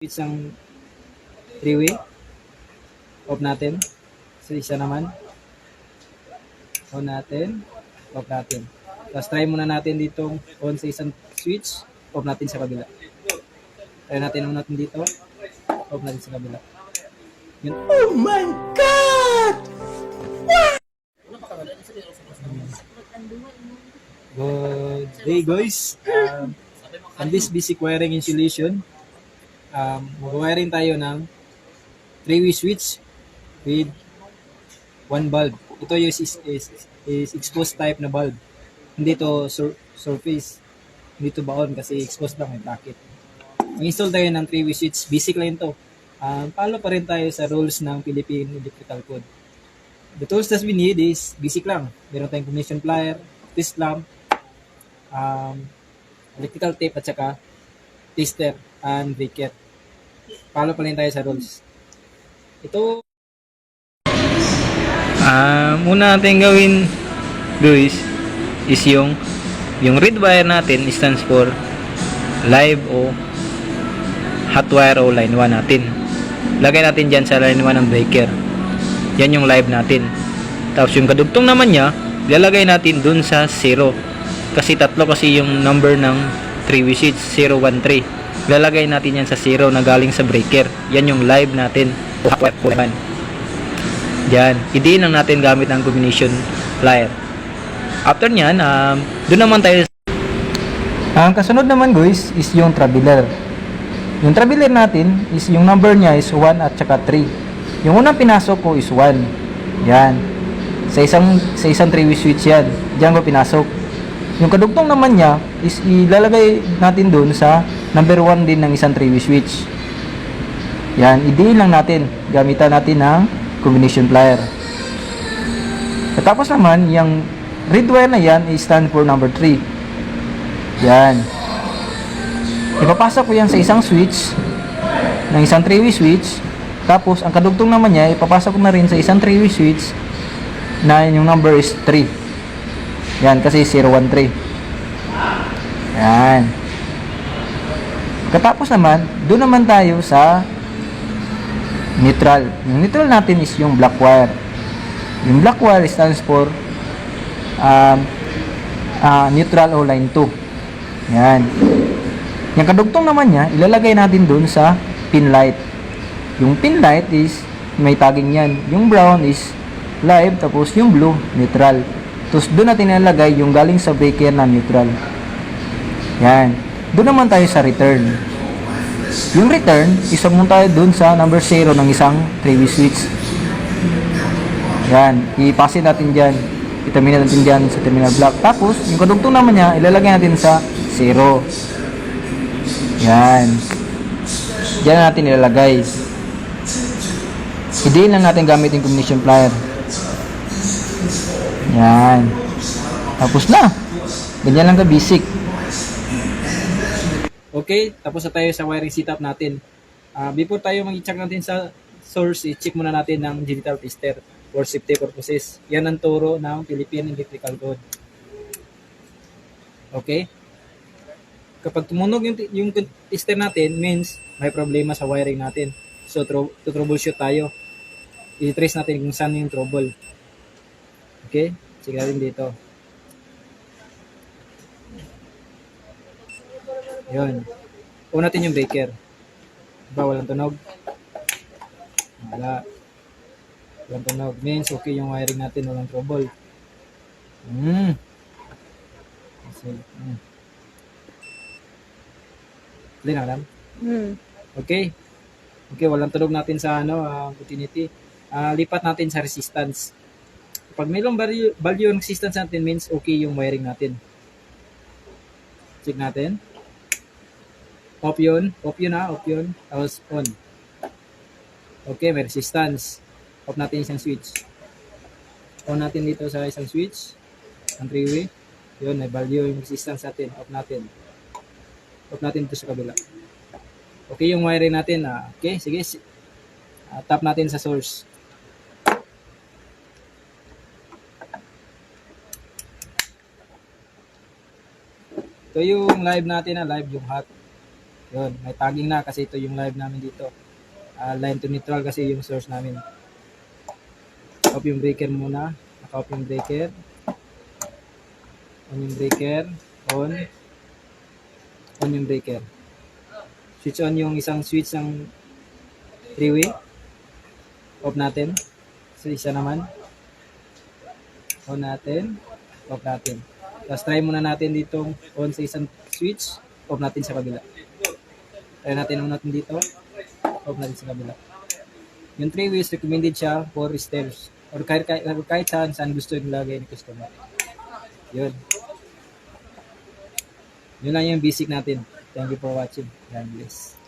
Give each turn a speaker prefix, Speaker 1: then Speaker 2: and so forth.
Speaker 1: Switch ng three-way. Off natin. So, isa naman. On natin. Off natin. Tapos try muna natin ditong on sa isang switch. Off natin sa kabila. Try natin on natin dito. Off natin sa kabila. Yun.
Speaker 2: Oh my God!
Speaker 1: Good day guys. On this basic wiring installation, mag-wiring tayo ng three-way switch with one bulb. Ito is exposed type na bulb. Hindi to surface. Hindi to baon kasi exposed lang, may bracket. Mag-install tayo ng three-way switch. Basic lang ito. Follow pa rin tayo sa rules ng Philippine Electrical Code. The tools that we need is basic lang. Meron tayong combination plier, twist lamp, electrical tape at saka tester and bracket. Follow pa rin tayo sa rules. Ito
Speaker 3: Muna natin gawin guys is yung red wire natin stands for live o hot wire o line 1 natin. Lagay natin dyan sa line 1 ng breaker. Yan yung live natin. Tapos yung kadugtong naman niya, ilalagay natin dun sa 0. Kasi tatlo kasi yung number ng 3-way switch, 0, 1, 3. Ilalagay natin yan sa 0 na galing sa breaker. Yan yung live natin o hot wire. Yan, idiin lang natin gamit ng combination plier. After nyan, doon naman tayo. Ang kasunod naman guys is yung traveler. Yung traveler natin is yung number niya is 1 at saka 3. Yung unang pinasok ko is 1. Yan. Sa isang 3-way switch yan. Diyan ko pinasok. Yung kadugtong naman niya is ilalagay natin doon sa number 1 din ng isang 3-way switch. Yan, idiin lang natin. Gamitan natin ng combination plier. At tapos naman, yung red wire na yan is stand for number 3. Yan. Ipapasok ko yan sa isang switch ng isang 3-way switch. Tapos, ang kadugtong naman niya, ipapasok ko na rin sa isang 3-way switch na yung number is 3. Yan, kasi 013. Yan. Katapos naman, doon naman tayo sa neutral. Yung neutral natin is yung black wire. Yung black wire stands for neutral o line 2. Yan. Yung kadugtong naman niya, ilalagay natin doon sa pin light. Yung pin light is may tagging yan. Yung brown is live, tapos yung blue, neutral. Tapos doon natin ilalagay yung galing sa breaker na neutral. Yan. Doon naman tayo sa return. Yung return, isang mo tayo dun sa number 0 ng isang 3-way switch. Yan, ipasin natin dyan. Itamin natin dyan sa terminal block. Tapos, yung kadugtong naman niya, ilalagay natin sa 0. Yan. Diyan natin ilalagay. Idiin lang natin gamit yung combination plier. Yan. Tapos na. Ganyan lang ka basic.
Speaker 1: okay, tapos na tayo sa wiring setup natin. Before tayo mag-check natin sa source, i-check muna natin ng digital tester for safety purposes. Yan ang turo ng Philippine Electrical Code. Okay? Kapag tumunog yung tester natin, means may problema sa wiring natin. So, to troubleshoot tayo. I-trace natin kung saan yung trouble. Okay? Check natin dito. Yun. Una natin yung breaker. Diba, walang tunog? Wala. Walang tunog. Means, okay yung wiring natin, walang trouble. Clean na lang? Okay. Okay, walang tunog natin sa continuity. Lipat natin sa resistance. Pag mayroong value yung resistance natin, means okay yung wiring natin. Check natin. Off yun. Off yun. Tapos on. Okay, may resistance. Off natin isang switch. On natin dito sa isang switch. Ang 3-way. Yun, may value yung resistance natin. Off natin. Off natin dito sa kabila. Okay yung wiring natin. Okay, sige. Tap natin sa source. Ito yung live natin live yung hot. Yun, may tagging na kasi ito yung live namin dito. Line to neutral kasi yung source namin. Off yung breaker muna. Naka-off yung breaker. On yung breaker. On. On yung breaker. Switch on yung isang switch ng 3-way. Off natin. So, isa naman. On natin. Off natin. Tapos try muna natin ditong on sa isang switch. Off natin sa kabila. Try natin on natin dito. Off natin sa kabila. Yung 3 ways, recommended siya for stairs. Or kahit saan gusto yung lagay ni customer. Yun. Yun lang yung basic natin. Thank you for watching. God bless.